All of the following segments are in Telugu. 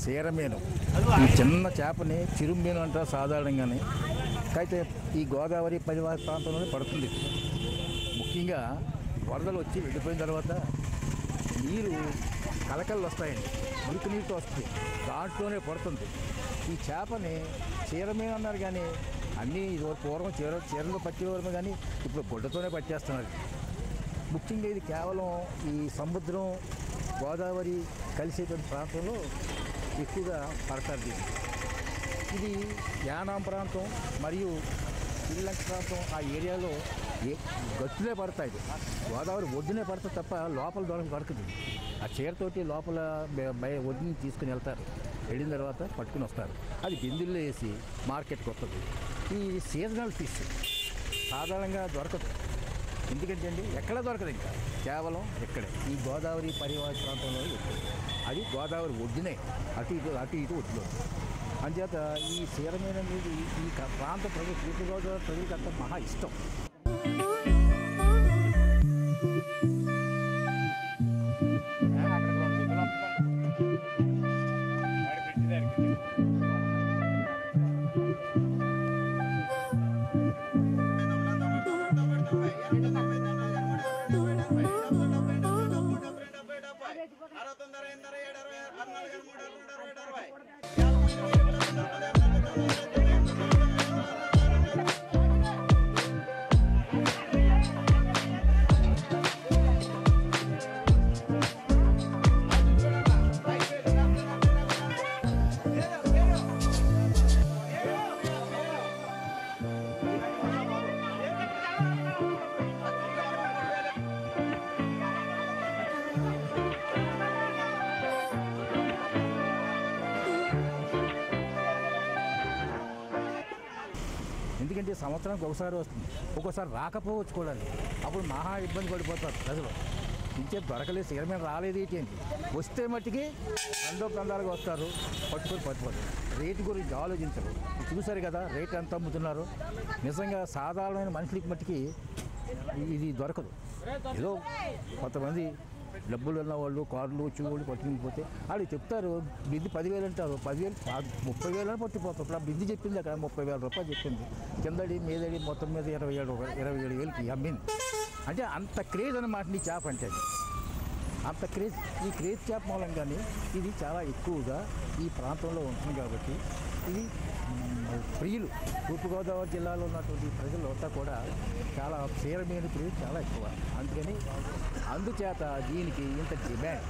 సీరమీను. ఈ చిన్న చేపని చిరుమీను అంటారు సాధారణంగానే. అయితే ఈ గోదావరి పరివాహక ప్రాంతంలోనే పడుతుంది. ముఖ్యంగా వరదలు వచ్చి వెళ్ళిపోయిన తర్వాత నీరు కలకళ్ళు వస్తాయండి, మురికి నీరుతో వస్తుంది, దాంట్లోనే పడుతుంది. ఈ చేపని చీరమీను అన్నారు, కానీ అన్నీ పూర్వం చీరలో పట్టేవారు, కానీ ఇప్పుడు గుడ్డతోనే పట్టేస్తున్నారు. ముఖ్యంగా ఇది కేవలం ఈ సముద్రం గోదావరి కలిసేటువంటి ప్రాంతంలో ఎక్కువగా పడతారు దీన్ని. ఇది యానాం ప్రాంతం మరియు శ్రీలంక ప్రాంతం ఆ ఏరియాలో గట్టునే పడతాయి. గోదావరి ఒడ్డునే పడతాయి తప్ప లోపల దొరకదు. ఆ చీరతోటి లోపల ఒడ్డుని తీసుకుని వెళ్తారు, వెళ్ళిన తర్వాత పట్టుకుని వస్తారు. అది బిందుల్లో వేసి మార్కెట్కి వస్తుంది. ఈ సీజనల్ ఫిష్ సాధారణంగా దొరకదు. ఎందుకంటే అండి ఎక్కడ దొరకదు, ఇంకా కేవలం ఇక్కడే ఈ గోదావరి పరివాహక ప్రాంతంలో ఎక్కువ. అది గోదావరి ఒడ్డునే, అటు ఇటు ఒడ్డులో. అంచేత ఈ సీరమీను అనేది ఈ ప్రాంత ప్రజలు, తూర్పుగోదావరి ప్రజలకు అంత మహా ఇష్టం. ఎందుకంటే సంవత్సరానికి ఒకసారి వస్తుంది, ఒక్కోసారి రాకపోవచ్చు కూడా. అప్పుడు మహా ఇబ్బంది పడిపోతారు ప్రజలు. ఇంకే దొరకలేదు, సీరమీను రాలేదు ఏంటి, వస్తే మట్టికి రెండో ప్రాంతాలకు వస్తారు, పట్టుపోతారు. రేటు గురించి ఆలోచించరు. చూశారు కదా రేట్ ఎంత అమ్ముతున్నారు. నిజంగా సాధారణమైన మనుషులకి మట్టికి ఇది దొరకదు. ఏదో కొంతమంది డబ్బులు ఉన్నవాళ్ళు కార్లు చూళ్ళు పట్టుకుని వాళ్ళు చెప్తారు బింది 10,000 అంటారు. 10,000 30,000 అని పట్టిపోతారు. ఇప్పుడు ఆ బింది చెప్పింది అక్కడ 30,000 రూపాయలు చెప్పింది. కిందడి మీదడి మొత్తం మీద 27,000కి అమ్మింది. అంటే అంత క్రేజ్ అన్నమాట ఈ చేప అంటే. అంత క్రేజ్, ఈ క్రేజ్ చేప మూలంగానే ఇది చాలా ఎక్కువగా ఈ ప్రాంతంలో ఉంటుంది. కాబట్టి ఇది ప్రియులు, తూర్పుగోదావరి జిల్లాలో ఉన్నటువంటి ప్రజలు అంతా కూడా చాలా సీరమీను ప్రియులు చాలా ఎక్కువ. అందుచేత దీనికి ఇంత డిమాండ్.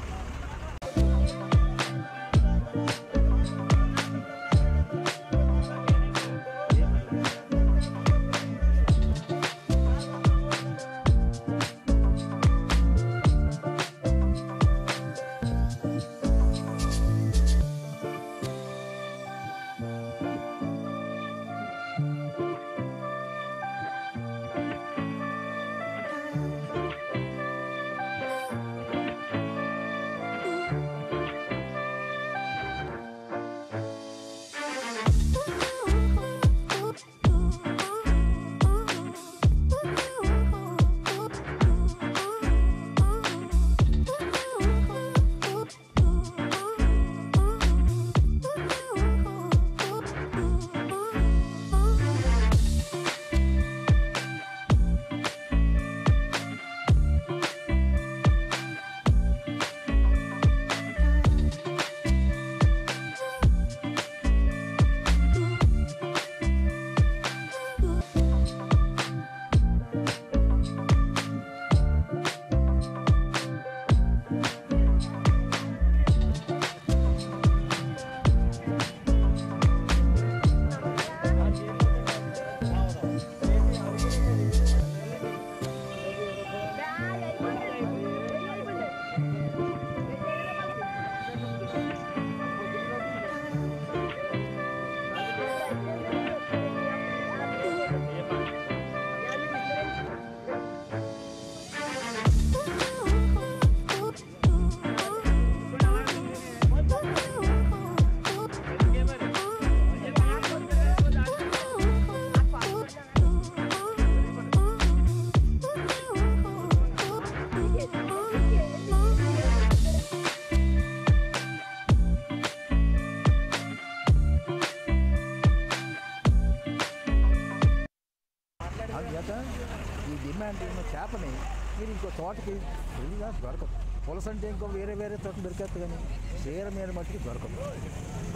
మీరు ఇంకో తోటకి వెళ్ళినా దొరకదు. పులస అంటే ఇంకో వేరే వేరే తోట దొరికేస్తుంది, కానీ చీర మీద మట్టుకు దొరకదు.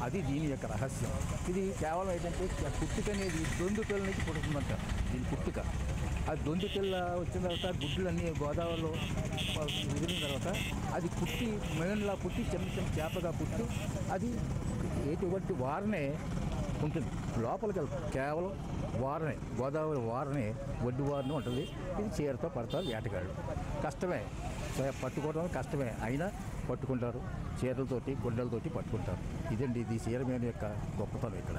అది దీని యొక్క రహస్యం. ఇది కేవలం ఏంటంటే పుట్టుక అనేది దొందు పిల్ల నుంచి పుడుతుందంట. దీని పుట్టుక అది దొందు పిల్ల వచ్చిన తర్వాత గుడ్లన్నీ గోదావరిలో వదిలిన తర్వాత అది పుట్టి మెయిన్లా పుట్టి చిన్న చిన్న చేపగా పుట్టి అది ఎటువంటి వారనే ఉంటుంది. లోపలికి వెళ్తాం కేవలం వారనే, గోదావరి వారనే, ఒడ్డు వారనే ఉంటుంది. ఇది చీరతో పడతారు వేటగాళ్ళు. కష్టమే, పట్టుకోవడం కష్టమే, అయినా పట్టుకుంటారు. చీరలతోటి గుడ్డలతోటి పట్టుకుంటారు. ఇదండి ఇది చీర మీద యొక్క గొప్పతనం ఇక్కడ.